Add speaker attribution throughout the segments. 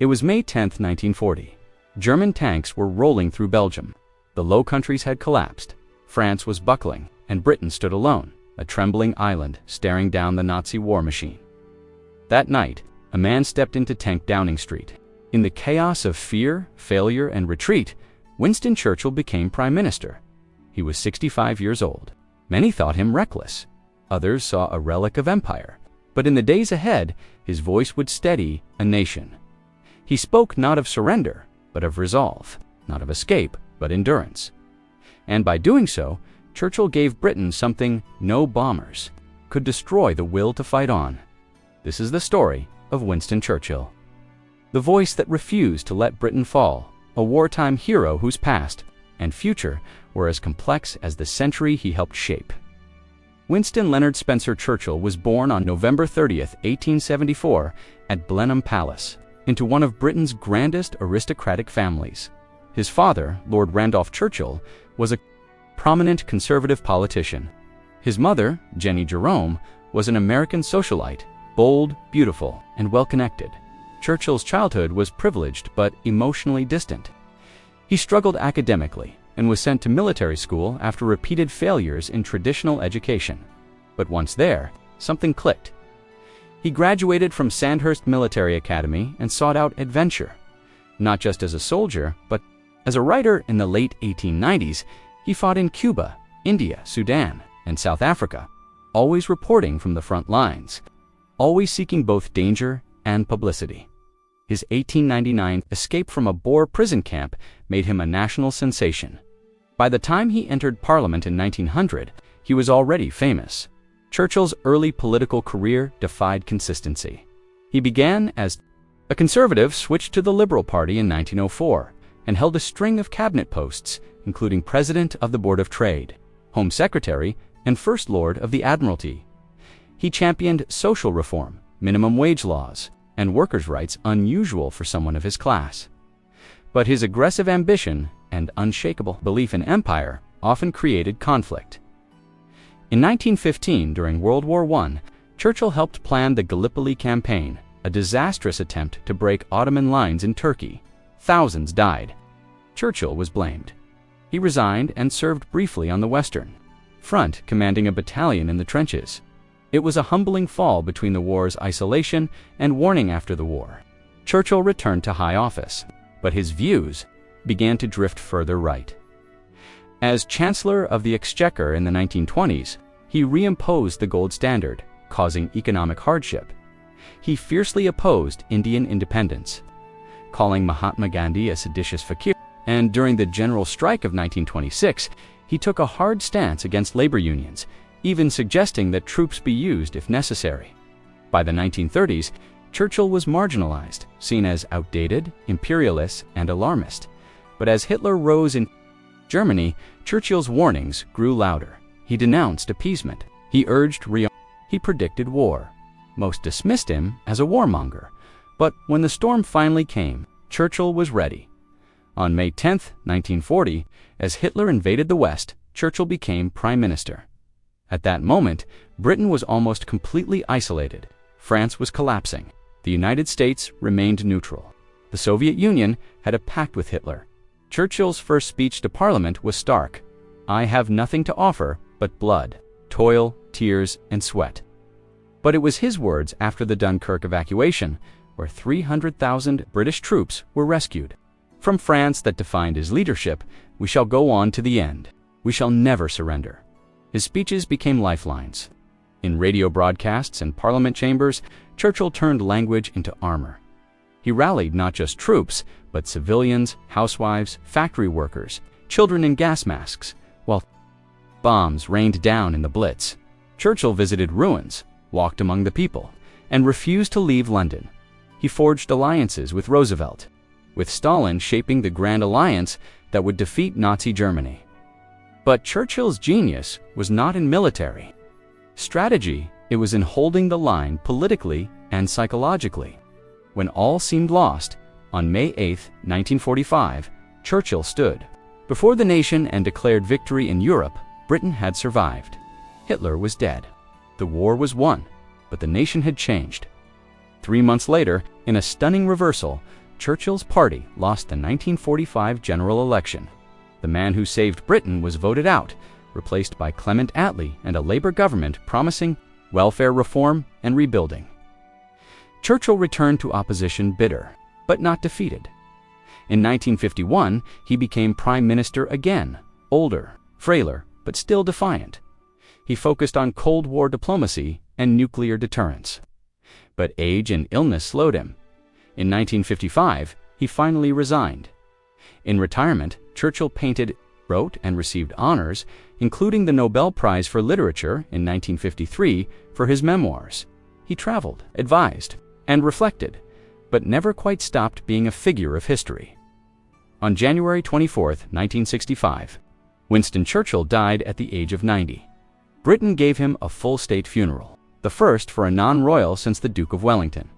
Speaker 1: It was May 10, 1940. German tanks were rolling through Belgium. The Low Countries had collapsed. France was buckling, and Britain stood alone, a trembling island staring down the Nazi war machine. That night, a man stepped into Tank Downing Street. In the chaos of fear, failure, and retreat, Winston Churchill became Prime Minister. He was 65 years old. Many thought him reckless. Others saw a relic of empire. But in the days ahead, his voice would steady a nation. He spoke not of surrender, but of resolve, not of escape, but endurance. And by doing so, Churchill gave Britain something no bombers could destroy: the will to fight on. This is the story of Winston Churchill. The voice that refused to let Britain fall, a wartime hero whose past and future were as complex as the century he helped shape. Winston Leonard Spencer Churchill was born on November 30, 1874, at Blenheim Palace, into one of Britain's grandest aristocratic families. His father, Lord Randolph Churchill, was a prominent conservative politician. His mother, Jenny Jerome, was an American socialite, bold, beautiful, and well-connected. Churchill's childhood was privileged but emotionally distant. He struggled academically and was sent to military school after repeated failures in traditional education. But once there, something clicked. He graduated from Sandhurst Military Academy and sought out adventure. Not just as a soldier, but as a writer. In the late 1890s, he fought in Cuba, India, Sudan, and South Africa, always reporting from the front lines, always seeking both danger and publicity. His 1899 escape from a Boer prison camp made him a national sensation. By the time he entered Parliament in 1900, he was already famous. Churchill's early political career defied consistency. He began as a conservative, switched to the Liberal Party in 1904, and held a string of cabinet posts, including President of the Board of Trade, Home Secretary, and First Lord of the Admiralty. He championed social reform, minimum wage laws, and workers' rights unusual for someone of his class. But his aggressive ambition and unshakable belief in empire often created conflict. In 1915, during World War I, Churchill helped plan the Gallipoli campaign, a disastrous attempt to break Ottoman lines in Turkey. Thousands died. Churchill was blamed. He resigned and served briefly on the Western Front, commanding a battalion in the trenches. It was a humbling fall between the war's isolation and warning after the war. Churchill returned to high office, but his views began to drift further right. As Chancellor of the Exchequer in the 1920s, he reimposed the gold standard, causing economic hardship. He fiercely opposed Indian independence, calling Mahatma Gandhi a seditious fakir, and during the general strike of 1926, he took a hard stance against labor unions, even suggesting that troops be used if necessary. By the 1930s, Churchill was marginalized, seen as outdated, imperialist, and alarmist. But as Hitler rose in Germany, Churchill's warnings grew louder. He denounced appeasement. He urged he predicted war. Most dismissed him as a warmonger. But when the storm finally came, Churchill was ready. On May 10, 1940, as Hitler invaded the West, Churchill became Prime Minister. At that moment, Britain was almost completely isolated. France was collapsing. The United States remained neutral. The Soviet Union had a pact with Hitler. Churchill's first speech to Parliament was stark. "I have nothing to offer but blood, toil, tears, and sweat." But it was his words after the Dunkirk evacuation, where 300,000 British troops were rescued. From France that defined his leadership, "We shall go on to the end. We shall never surrender." His speeches became lifelines. In radio broadcasts and parliament chambers, Churchill turned language into armor. He rallied not just troops, but civilians, housewives, factory workers, children in gas masks, while bombs rained down in the Blitz. Churchill visited ruins, walked among the people, and refused to leave London. He forged alliances with Roosevelt, with Stalin shaping the Grand Alliance that would defeat Nazi Germany. But Churchill's genius was not in military strategy, it was in holding the line politically and psychologically. When all seemed lost, on May 8, 1945, Churchill stood before the nation and declared victory in Europe. Britain had survived. Hitler was dead. The war was won, but the nation had changed. 3 months later, in a stunning reversal, Churchill's party lost the 1945 general election. The man who saved Britain was voted out, replaced by Clement Attlee and a Labour government promising welfare reform and rebuilding. Churchill returned to opposition bitter, but not defeated. In 1951, he became Prime Minister again, older, frailer, but still defiant. He focused on Cold War diplomacy and nuclear deterrence. But age and illness slowed him. In 1955, he finally resigned. In retirement, Churchill painted, wrote, and received honors, including the Nobel Prize for Literature in 1953 for his memoirs. He traveled, advised, and reflected, but never quite stopped being a figure of history. On January 24, 1965, Winston Churchill died at the age of 90. Britain gave him a full state funeral, the first for a non-royal since the Duke of Wellington.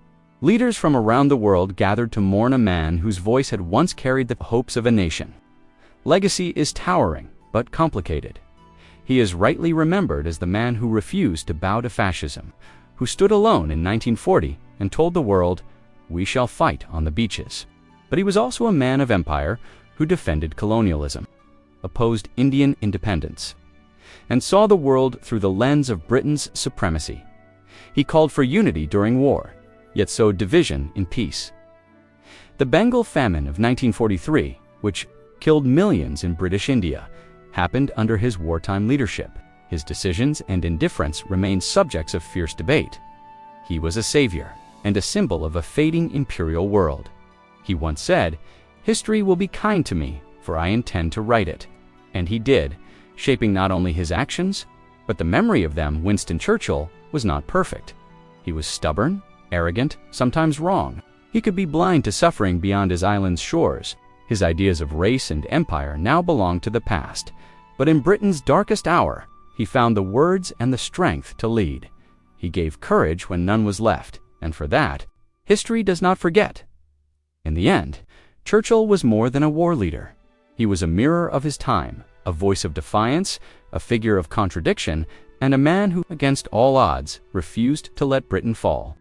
Speaker 1: Leaders from around the world gathered to mourn a man whose voice had once carried the hopes of a nation. Legacy is towering, but complicated. He is rightly remembered as the man who refused to bow to fascism, who stood alone in 1940 and told the world, "We shall fight on the beaches." But he was also a man of empire who defended colonialism, opposed Indian independence, and saw the world through the lens of Britain's supremacy. He called for unity during war, yet sowed division in peace. The Bengal famine of 1943, which killed millions in British India, happened under his wartime leadership. His decisions and indifference remain subjects of fierce debate. He was a savior and a symbol of a fading imperial world. He once said, "History will be kind to me, for I intend to write it." And he did, shaping not only his actions, but the memory of them. Winston Churchill was not perfect. He was stubborn, arrogant, sometimes wrong. He could be blind to suffering beyond his island's shores. His ideas of race and empire now belong to the past. But in Britain's darkest hour, he found the words and the strength to lead. He gave courage when none was left, and for that, history does not forget. In the end, Churchill was more than a war leader. He was a mirror of his time, a voice of defiance, a figure of contradiction, and a man who, against all odds, refused to let Britain fall.